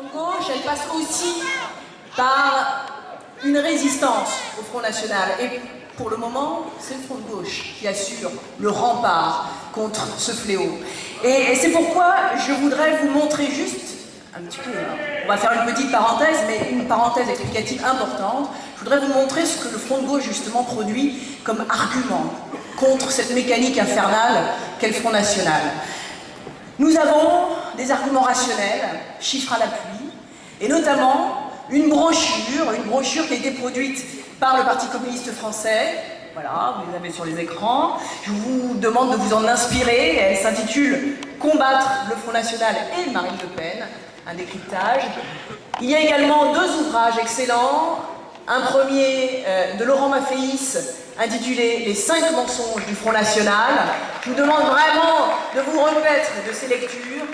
Front de gauche, elle passe aussi par une résistance au Front National. Et pour le moment, c'est le Front de gauche qui assure le rempart contre ce fléau. Et c'est pourquoi je voudrais vous montrer juste un petit peu, on va faire une petite parenthèse, mais une parenthèse explicative importante. Je voudrais vous montrer ce que le Front de gauche justement produit comme argument contre cette mécanique infernale qu'est le Front National. Nous avons des arguments rationnels, chiffres à l'appui, et notamment une brochure qui a été produite par le Parti communiste français. Voilà, vous les avez sur les écrans. Je vous demande de vous en inspirer. Elle s'intitule « Combattre le Front National et Marine Le Pen », un décryptage. Il y a également deux ouvrages excellents. Un premier de Laurent Mafféis, intitulé « Les 5 mensonges du Front National ». Je vous demande vraiment de vous remettre de ces lectures.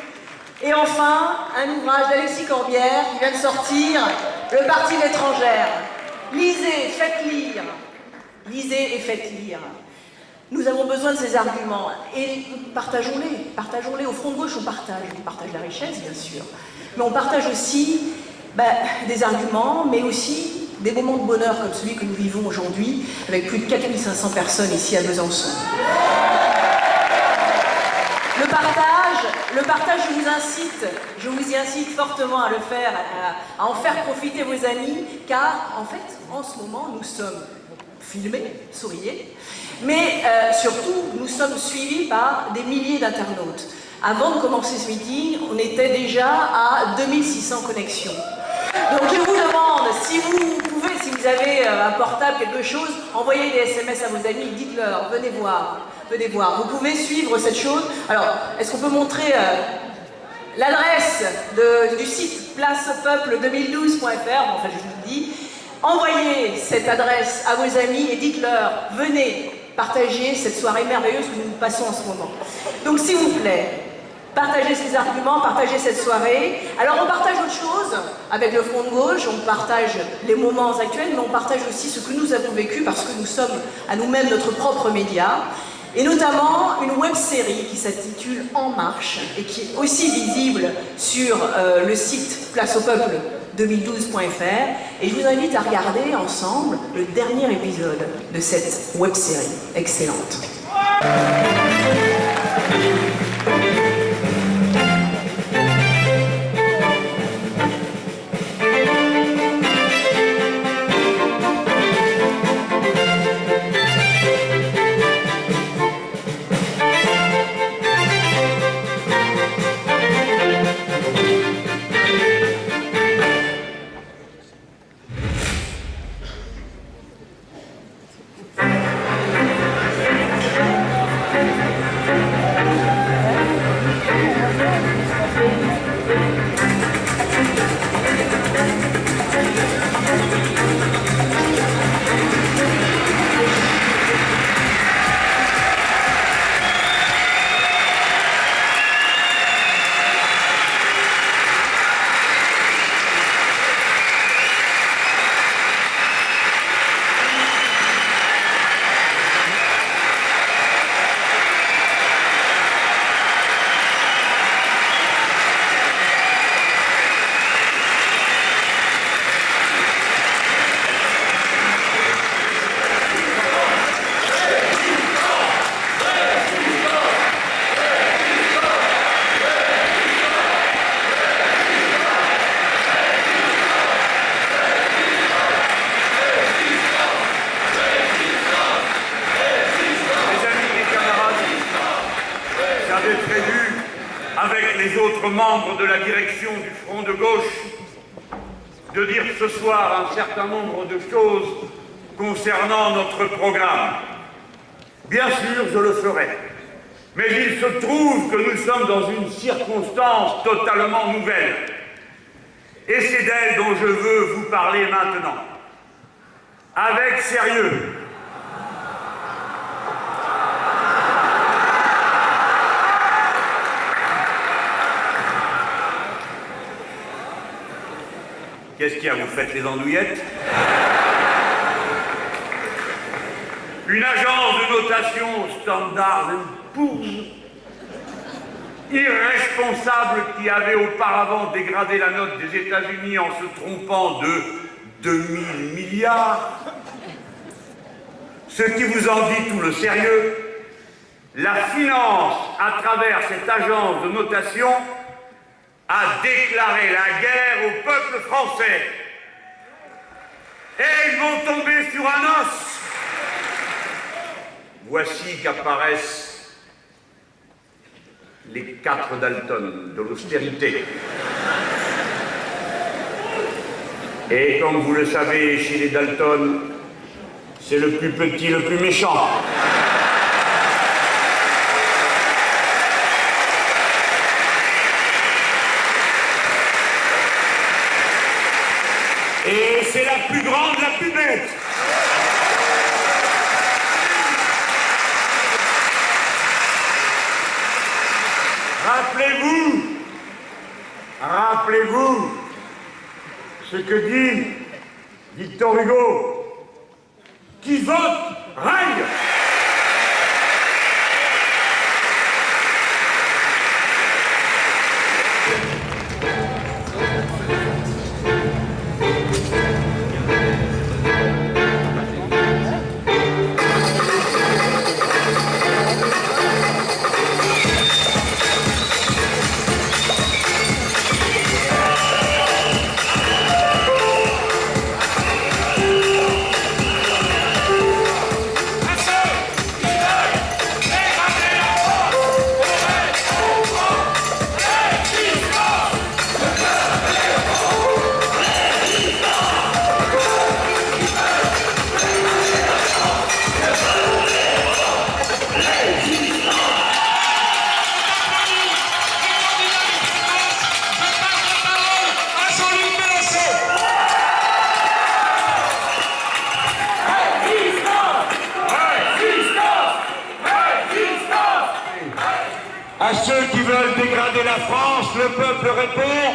Et enfin, un ouvrage d'Alexis Corbière qui vient de sortir, « Le Parti l'étrangère ». Lisez, faites lire. Lisez et faites lire. Nous avons besoin de ces arguments et partageons-les. Partageons-les. Au Front de gauche, on partage la richesse, bien sûr. Mais on partage aussi des arguments, mais aussi des moments de bonheur comme celui que nous vivons aujourd'hui, avec plus de 4500 personnes ici à Besançon. Le partage, je vous y incite fortement à le faire, à en faire profiter vos amis, car en fait, en ce moment, nous sommes filmés, souriez, mais surtout, nous sommes suivis par des milliers d'internautes. Avant de commencer ce meeting, on était déjà à 2600 connexions. Donc je vous demande, si vous pouvez, si vous avez un portable, quelque chose, envoyez des SMS à vos amis, dites-leur, venez voir. Venez voir, vous pouvez suivre cette chose. Alors, est-ce qu'on peut montrer l'adresse du site placeaupeuple2012.fr? Enfin, je vous le dis. Envoyez cette adresse à vos amis et dites-leur, venez partager cette soirée merveilleuse que nous passons en ce moment. Donc, s'il vous plaît, partagez ces arguments, partagez cette soirée. Alors, on partage autre chose avec le Front de gauche, on partage les moments actuels, mais on partage aussi ce que nous avons vécu parce que nous sommes à nous-mêmes notre propre média. Et notamment une web-série qui s'intitule En Marche et qui est aussi visible sur le site placeaupeuple2012.fr. Et je vous invite à regarder ensemble le dernier épisode de cette web-série excellente. Membres de la direction du Front de gauche de dire ce soir un certain nombre de choses concernant notre programme. Bien sûr, je le ferai. Mais il se trouve que nous sommes dans une circonstance totalement nouvelle. Et c'est d'elle dont je veux vous parler maintenant. Avec sérieux. Qu'est-ce qu'il y a, vous faites les andouillettes? Une agence de notation Standard & Poor's, irresponsable, responsables qui avaient auparavant dégradé la note des États-Unis en se trompant de 2000 milliards. Ce qui vous en dit tout le sérieux, la finance, à travers cette agence de notation, a déclaré la guerre au peuple français. Et ils vont tomber sur un os. Voici qu'apparaissent les 4 Dalton de l'austérité. Et comme vous le savez, chez les Dalton, c'est le plus petit, le plus méchant. Et c'est la plus grande, la plus bête. Rappelez-vous ce que dit Victor Hugo. Qui vote règne. À ceux qui veulent dégrader la France, le peuple répond.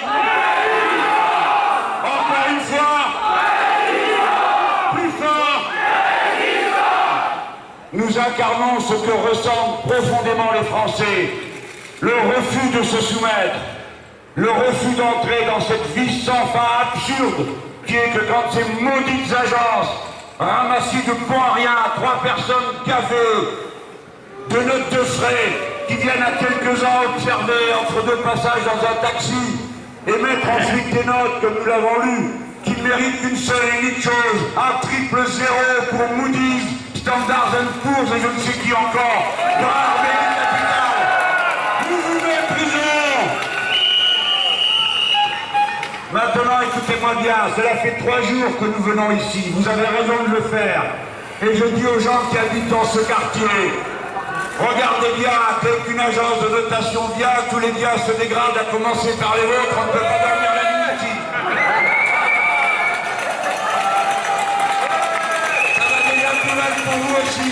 Encore une fois. Plus fort. Nous incarnons ce que ressentent profondément les Français. Le refus de se soumettre. Le refus d'entrer dans cette vie sans fin absurde qui est que quand ces maudites agences ramassées de bon à rien, 3 personnes gaveux, de notes de frais, qui viennent à quelques-uns observer entre 2 passages dans un taxi et mettre ensuite des notes, comme nous l'avons lu, qui ne méritent qu'une seule et unique chose, un triple 0 pour Moody's, Standard & Poor's et je ne sais qui encore, dans l'Arménie capitale. Nous vous méprisons. Maintenant, écoutez-moi bien, cela fait 3 jours que nous venons ici, vous avez raison de le faire. Et je dis aux gens qui habitent dans ce quartier, regardez bien, dès qu'une agence de notation vient, tous les biens se dégradent, à commencer par les vôtres, on ne peut pas dormir la nuit ici. Ça va déjà plus mal pour vous aussi.